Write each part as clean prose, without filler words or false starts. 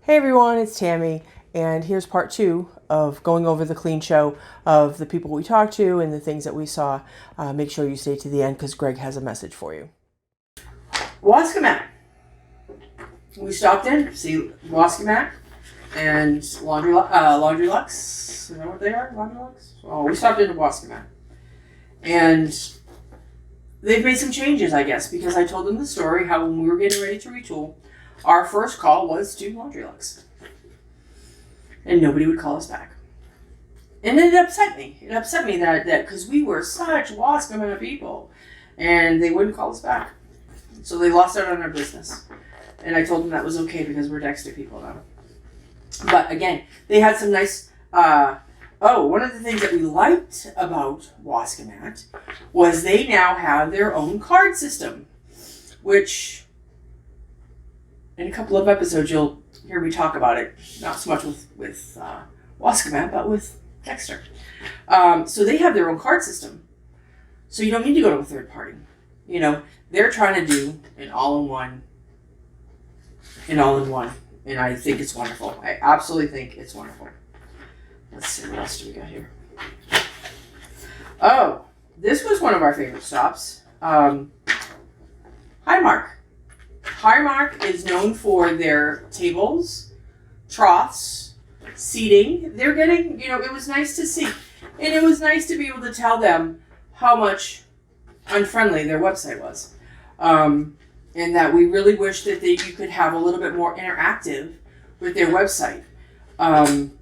Hey everyone, it's Tammy, and here's part 2 of going over the clean show of the people we talked to and the things that we saw. Make sure you stay to the end because Greg has a message for you. Waskomat. We stopped in to see Waskomat and Laundry Lux. Is that what they are? Laundry Lux? Oh, we stopped into Waskomat. And they've made some changes, I guess, because I told them the story how when we were getting ready to retool, our first call was to Laundry Lux. And nobody would call us back. And it upset me. It upset me that because we were such Waskomat people, and they wouldn't call us back. So they lost out on our business. And I told them that was okay because we're Dexter people now. But again, they had some nice... one of the things that we liked about Waskomat was they now have their own card system, which in a couple of episodes you'll hear me talk about it. Not so much with Waskomat, but with Dexter. So they have their own card system. So you don't need to go to a third party. You know, they're trying to do an all-in-one. And I think it's wonderful. I absolutely think it's wonderful. Let's see, what else do we got here? Oh, this was one of our favorite stops. Highmark. Highmark is known for their tables, troughs, seating. They're getting, it was nice to see. And it was nice to be able to tell them how much unfriendly their website was. And that we really wish that you could have a little bit more interactive with their website. And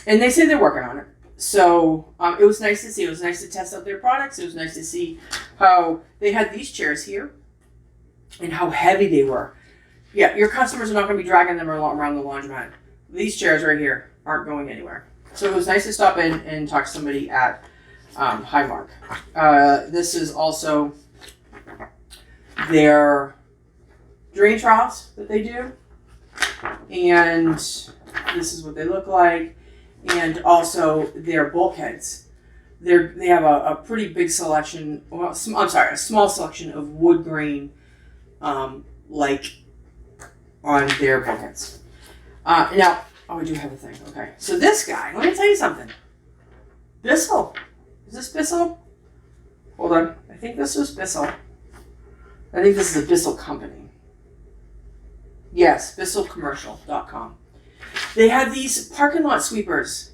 they say they're working on it. So it was nice to see. It was nice to test out their products. It was nice to see how they had these chairs here and how heavy they were. Yeah, your customers are not going to be dragging them around the laundromat. These chairs right here aren't going anywhere. So it was nice to stop in and talk to somebody at Highmark. This is also their drain troughs that they do. And this is what they look like. And also their bulkheads. They have a pretty big selection, a small selection of wood grain, like on their bulkheads. Now, I do have a thing. Okay, so this guy, let me tell you something. Bissell. Is this Bissell? Hold on. I think this was Bissell. I think this is a Bissell company. Yes, BissellCommercial.com. They had these parking lot sweepers.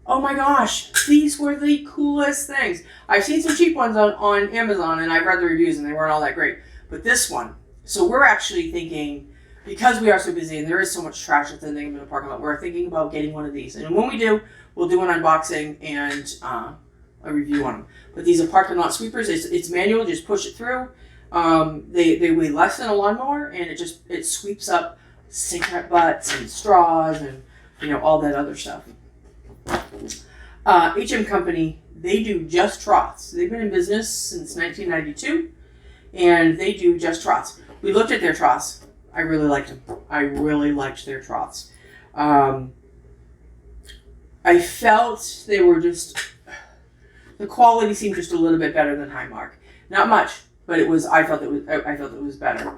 Oh my gosh, these were the coolest things. I've seen some cheap ones on Amazon and I've read the reviews and they weren't all that great. But this one, so we're actually thinking, because we are so busy and there is so much trash at the end of the parking lot, we're thinking about getting one of these. And when we do, we'll do an unboxing and a review on them. But these are parking lot sweepers. It's manual, just push it through. They weigh less than a lawnmower and it sweeps up cigarette butts and straws and all that other stuff. HM Company, they do just troughs. They've been in business since 1992 and they do just troughs. We looked at their troughs. I really liked them. I really liked their troughs. I felt they were the quality seemed just a little bit better than Highmark. Not much, but I felt it was better.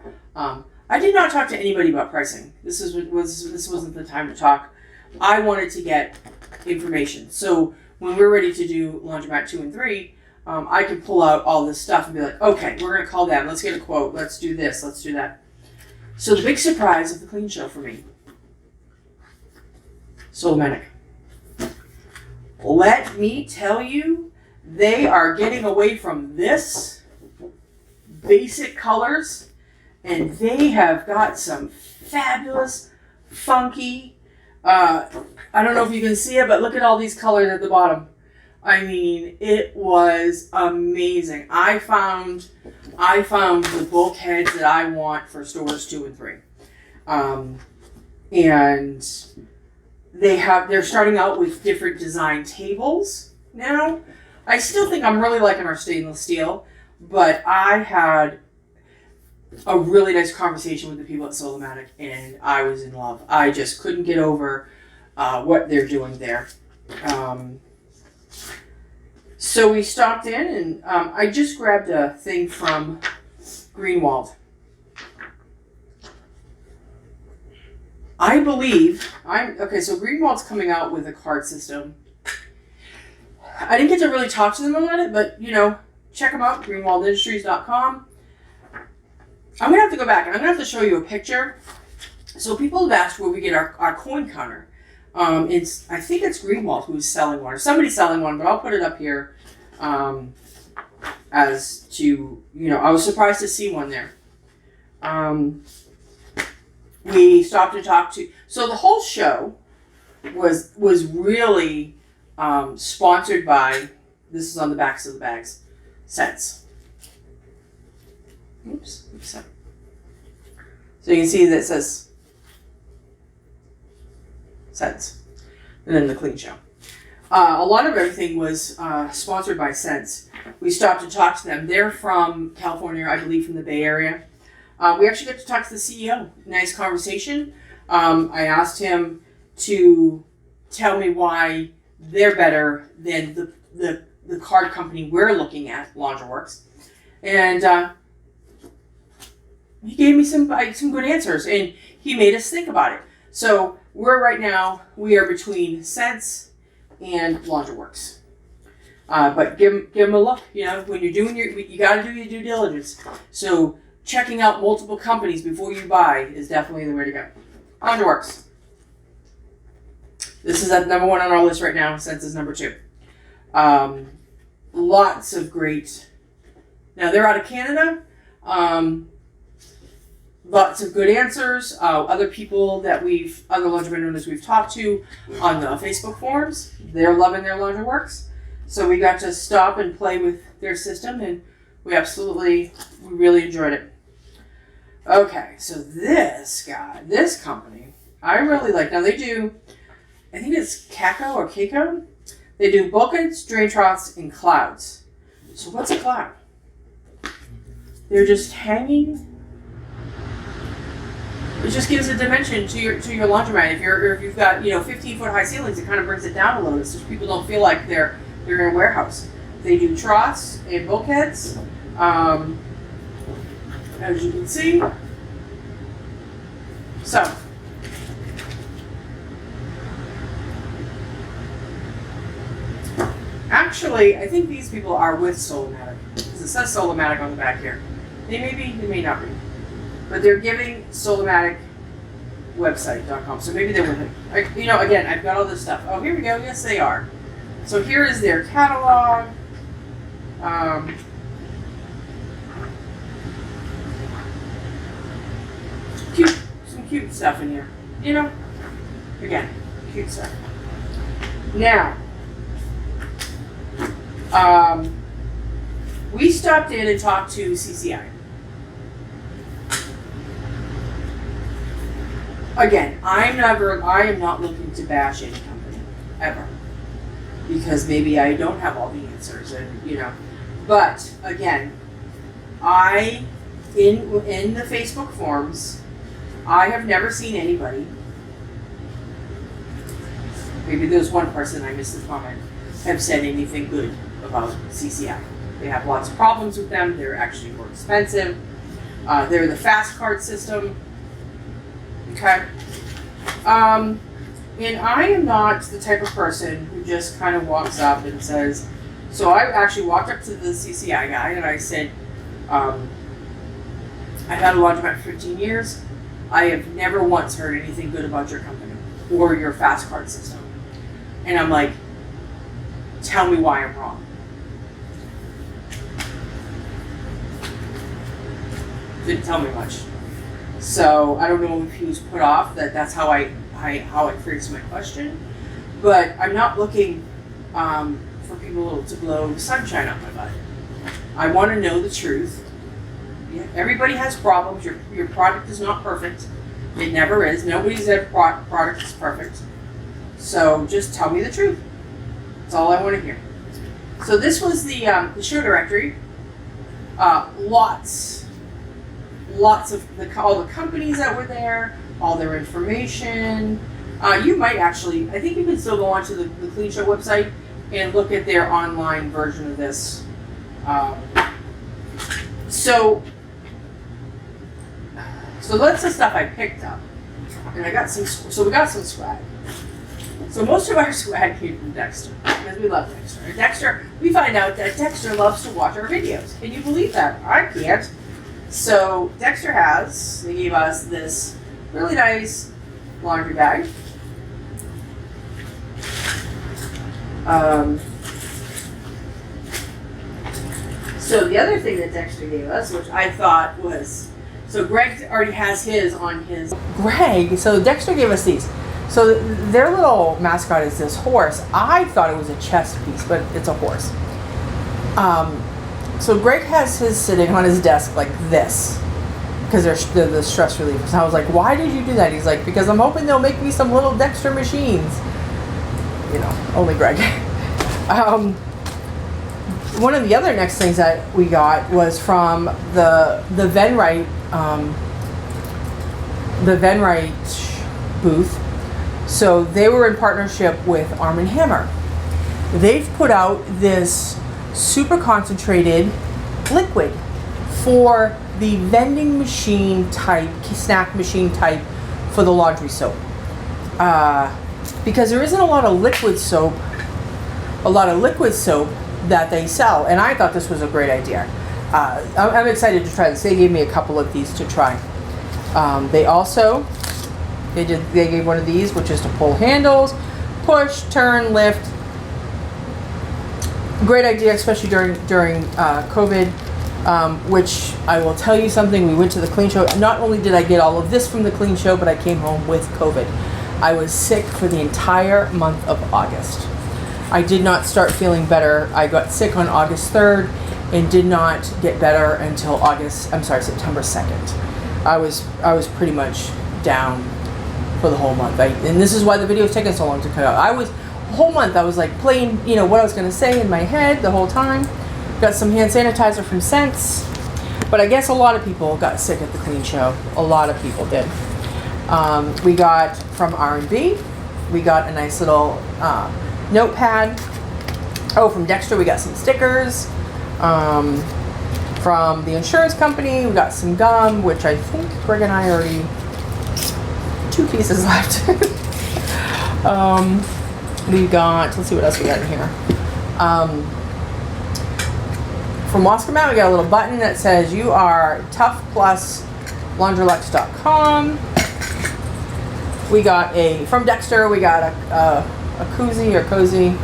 I did not talk to anybody about pricing. This wasn't the time to talk. I wanted to get information. So when we're ready to do Laundromat 2 and 3, I could pull out all this stuff and be like, okay, we're going to call them. Let's get a quote. Let's do this. Let's do that. So the big surprise of the clean show for me, Solomanic. Let me tell you, they are getting away from this basic colors. And they have got some fabulous, funky, I don't know if you can see it, but look at all these colors at the bottom. I mean, it was amazing. I found the bulkheads that I want for stores 2 and 3. And they're starting out with different design tables now. I still think I'm really liking our stainless steel, but I had a really nice conversation with the people at Solomatic, and I was in love. I just couldn't get over what they're doing there. So we stopped in, and I just grabbed a thing from Greenwald. I believe okay. So Greenwald's coming out with a card system. I didn't get to really talk to them about it, but check them out. greenwaldindustries.com. I'm gonna have to go back and I'm gonna have to show you a picture. So people have asked where we get our coin counter. I think it's Greenwald who's selling one, or somebody's selling one, but I'll put it up here. As to I was surprised to see one there. We stopped to talk to. So the whole show was really sponsored by. This is on the backs of the bags. Cents. Oops. So you can see that it says Cents, and then the clean show. A lot of everything was sponsored by Cents. We stopped to talk to them. They're from California, I believe, from the Bay Area. We actually got to talk to the CEO. Nice conversation. I asked him to tell me why they're better than the card company we're looking at, LaundroWorks. And he gave me some good answers, and he made us think about it. So we are between Cents and LaundroWorks. But give them a look. When you're doing you got to do your due diligence. So checking out multiple companies before you buy is definitely the way to go. LaundroWorks. This is at number 1 on our list right now. Cents is number 2. Lots of great. Now they're out of Canada. Lots of good answers. Other people that other laundromat owners we've talked to on the Facebook forums, they're loving their LaundroWorks. So we got to stop and play with their system, and we really enjoyed it. Okay, so this company, I really like. Now they do, I think it's Kako. They do bulkheads, drain troughs, and clouds. So what's a cloud? They're just hanging. It just gives a dimension to your laundromat. If you've got 15-foot high ceilings, it kind of brings it down a little bit, so people don't feel like they're in a warehouse. They do troughs and bulkheads, as you can see. So actually, I think these people are with Solomatic, because it says Solomatic on the back here. They may be, they may not be. But they're giving SolomaticWebsite.com, so maybe they're with it. Again, I've got all this stuff. Oh, here we go. Yes, they are. So here is their catalog. Some cute stuff in here. Again, cute stuff. Now, we stopped in and talked to CCI. Again, I am not looking to bash any company, ever. Because maybe I don't have all the answers, But, again, in the Facebook forums, I have never seen anybody, maybe there's one person I missed the comment, have said anything good about CCI. They have lots of problems with them. They're actually more expensive. They're the fast card system. Okay. And I am not the type of person who just kind of walks up and says, so I actually walked up to the CCI guy and I said, I've had a laundromat for 15 years. I have never once heard anything good about your company or your fast card system. And I'm like, tell me why I'm wrong. Didn't tell me much. So I don't know if he was put off that's how I phrased my question, but I'm not looking for people to blow sunshine up my butt. I want to know the truth. Everybody has problems. Your product is not perfect. It never is. Nobody's product is perfect. So just tell me the truth. That's all I want to hear. So this was the show directory. Lots of all the companies that were there, all their information. You might actually, I think you can still go onto the Clean Show website and look at their online version of this. So that's the stuff I picked up. And I got some, so we got some swag. So most of our swag came from Dexter, because we love Dexter. And Dexter, we find out that Dexter loves to watch our videos. Can you believe that? I can't. So Dexter they gave us this really nice laundry bag. So the other thing that Dexter gave us, which I thought was, so Greg already has his on his. So Dexter gave us these. So their little mascot is this horse. I thought it was a chess piece, but it's a horse. So Greg has his sitting on his desk like this, because they're the stress relievers. And I was like, why did you do that? He's like, because I'm hoping they'll make me some little Dexter machines. You know, only Greg. One of the other next things that we got was from the Venrite booth. So they were in partnership with Arm & Hammer. They've put out this super concentrated liquid for the vending machine type, snack machine type for the laundry soap. Because there isn't a lot of liquid soap that they sell, and I thought this was a great idea. I'm excited to try this. They gave me a couple of these to try. They gave one of these, which is to pull handles, push, turn, lift. Great idea, especially during COVID. Which I will tell you something. We went to the clean show. Not only did I get all of this from the clean show, but I came home with COVID. I was sick for the entire month of August. I did not start feeling better. I got sick on August 3rd and did not get better until September 2nd. I was pretty much down for the whole month. And this is why the video is taking so long to cut out. Whole month I was like playing, what I was going to say in my head the whole time. Got some hand sanitizer from Sense. But I guess a lot of people got sick at the clean show. A lot of people did. We got from R&B, we got a nice little notepad. From Dexter we got some stickers. From the insurance company we got some gum, which I think Greg and I already 2 pieces left. We got, let's see what else we got in here. From Laundromat we got a little button that says you are tough plus laundrolux.com. We got from Dexter we got a koozie or cozy,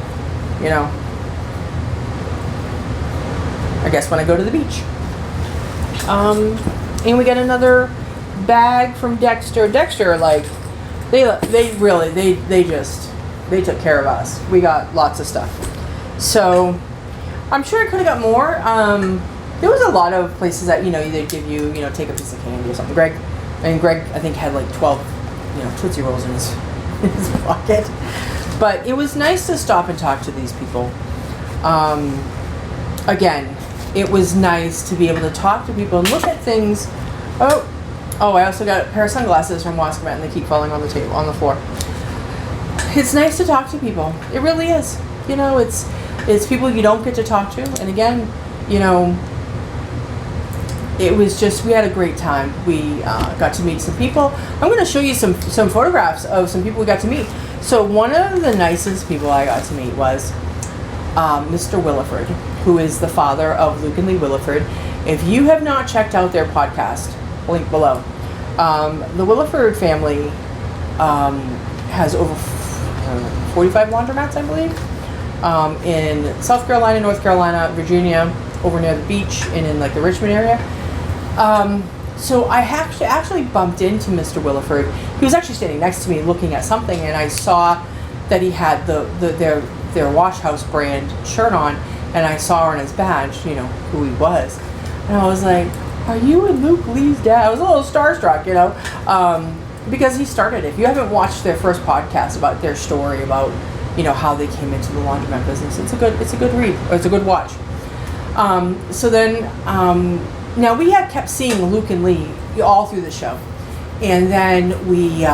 I guess when I go to the beach. And we got another bag from Dexter. Dexter, like, they took care of us. We got lots of stuff. So I'm sure I could have got more. There was a lot of places that, they'd give you, take a piece of candy or something. Greg, I think had like 12, Tootsie Rolls in his pocket. But it was nice to stop and talk to these people. Again, it was nice to be able to talk to people and look at things. Oh, I also got a pair of sunglasses from Laundromat and they keep falling on the table, on the floor. It's nice to talk to people. It really is. It's people you don't get to talk to. And again, it was just, we had a great time. We got to meet some people. I'm going to show you some photographs of some people we got to meet. So one of the nicest people I got to meet was Mr. Williford, who is the father of Luke and Lee Williford. If you have not checked out their podcast, link below. The Williford family has over 45 laundromats, I believe, in South Carolina, North Carolina, Virginia, over near the beach, and in like the Richmond area. So I actually bumped into Mr. Williford. He was actually standing next to me looking at something, and I saw that he had their Wash House brand shirt on, and I saw on his badge, who he was. And I was like, are you and Luke Lee's dad? I was a little starstruck, because he started it. If you haven't watched their first podcast about their story about, how they came into the laundromat business, it's a good read, or it's a good watch. So then, now we had kept seeing Luke and Lee all through the show. And then we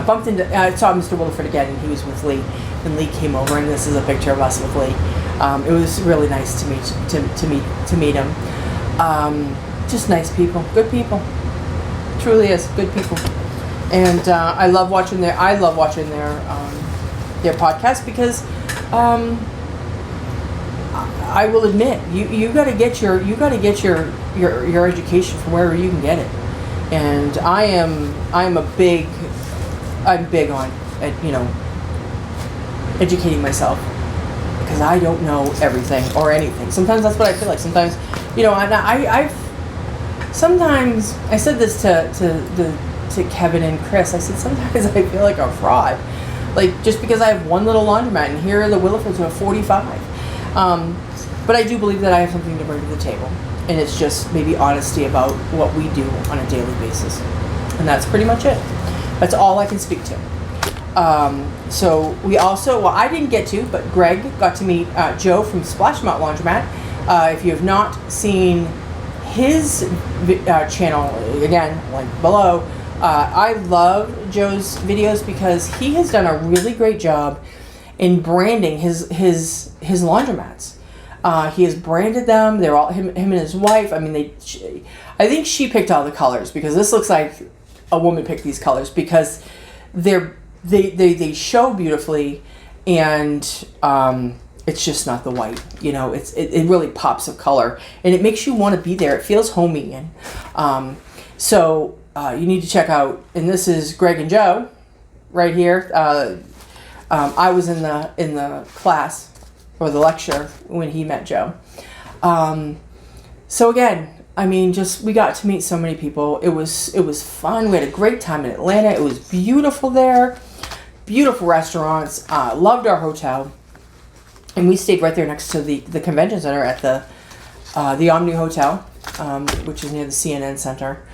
bumped into, I saw Mr. Williford again, and he was with Lee. And Lee came over, and this is a picture of us with Lee. It was really nice to meet him. Just nice people, good people. truly is good people. And I love watching their podcast because I will admit you got to get your education from wherever you can get it. And I'm big on educating myself, because I don't know everything or anything. Sometimes that's what I feel like. Sometimes, sometimes I said this to Kevin and Chris. I said sometimes I feel like a fraud, like just because I have one little laundromat and here are the Willifoods who have 45. But I do believe that I have something to bring to the table, and it's just maybe honesty about what we do on a daily basis, and that's pretty much it. That's all I can speak to. So we also, well, I didn't get to, but Greg got to meet Joe from Splashmouth Laundromat. If you have not seen his channel, again, link below. I love Joe's videos because he has done a really great job in branding his laundromats. He has branded them. They're all him and his wife. I mean, I think she picked all the colors, because this looks like a woman picked these colors, because they show beautifully, and it's just not the white. It really pops of color, and it makes you want to be there. It feels homey, and so you need to check out. And this is Greg and Joe right here. I was in the class or the lecture when he met Joe. So again, I mean, we got to meet so many people. It was fun. We had a great time in Atlanta. It was beautiful there. Beautiful restaurants. Loved our hotel. And we stayed right there next to the convention center at the Omni Hotel, which is near the CNN Center.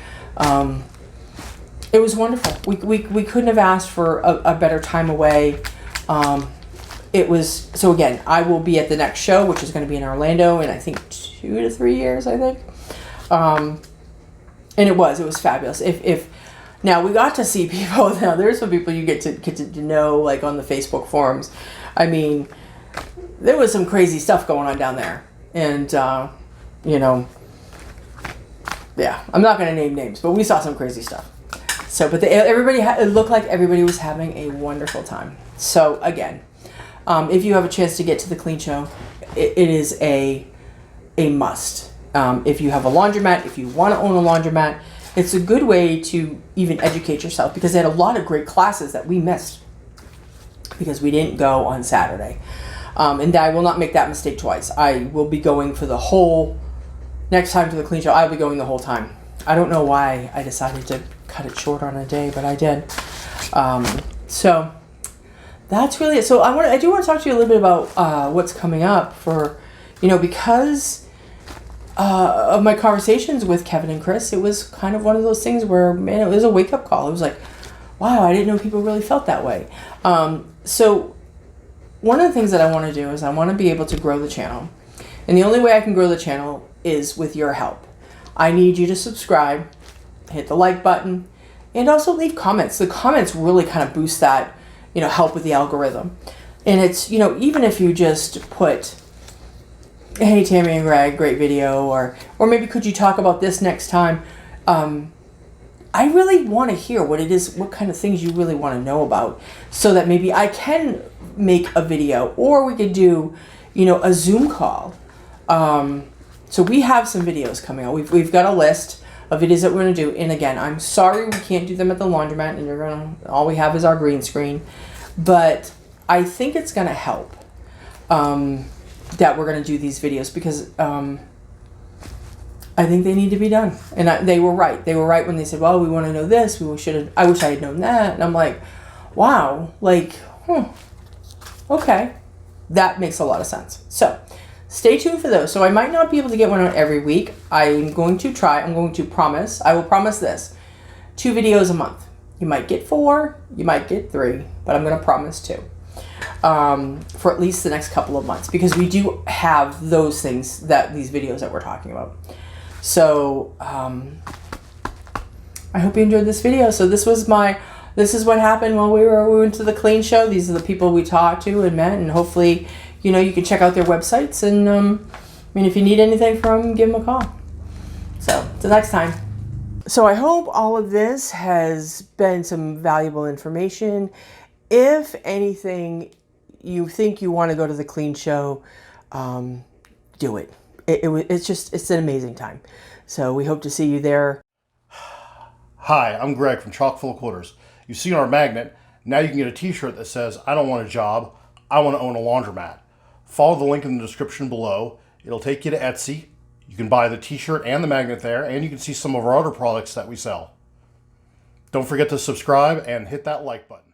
It was wonderful. We couldn't have asked for a better time away. It was, so again, I will be at the next show, which is going to be in Orlando in, I think, 2 to 3 years, I think. And it was fabulous. Now we got to see people. Now there's some people you get to know, like on the Facebook forums. I mean, there was some crazy stuff going on down there, and yeah, I'm not going to name names, but we saw some crazy stuff. So, but it looked like everybody was having a wonderful time. So again, if you have a chance to get to the Clean Show, it is a must. If you have a laundromat, if you want to own a laundromat, it's a good way to even educate yourself, because they had a lot of great classes that we missed because we didn't go on Saturday. And I will not make that mistake twice. I will be going for the whole, next time to the Clean Show, I'll be going the whole time. I don't know why I decided to cut it short on a day, but I did. So that's really it. So I do want to talk to you a little bit about what's coming up for, because of my conversations with Kevin and Chris. It was kind of one of those things where, man, it was a wake-up call. It was like, wow, I didn't know people really felt that way. So one of the things that I want to do is I want to be able to grow the channel. And the only way I can grow the channel is with your help. I need you to subscribe, hit the like button, and also leave comments. The comments really kind of boost that, help with the algorithm. And it's, even if you just put, hey, Tammy and Greg, great video, or maybe could you talk about this next time? I really want to hear what it is, what kind of things you really want to know about, so that maybe I can make a video, or we could do, a Zoom call. So we have some videos coming out. We've got a list of videos that we're going to do. And again, I'm sorry we can't do them at the laundromat, and all we have is our green screen. But I think it's going to help that we're going to do these videos, because I think they need to be done. And they were right. They were right when they said, well, we want to know this. I wish I had known that. And I'm like, wow, okay. That makes a lot of sense. So stay tuned for those. So I might not be able to get one out every week. I'm going to promise. I will promise this. 2 videos a month. You might get 4, you might get 3, but I'm going to promise 2. For at least the next couple of months, because we do have those things, these videos that we're talking about. So I hope you enjoyed this video. So this is what happened while we went to the Clean Show. These are the people we talked to and met, and hopefully, you can check out their websites, and if you need anything from them, give them a call. So till next time. So I hope all of this has been some valuable information. If anything, you think you want to go to the clean show, do it. It's an amazing time. So we hope to see you there. Hi, I'm Greg from Chock Full of Quarters. You see our magnet, now you can get a t-shirt that says, I don't want a job, I want to own a laundromat. Follow the link in the description below. It'll take you to Etsy. You can buy the t-shirt and the magnet there, and you can see some of our other products that we sell. Don't forget to subscribe and hit that like button.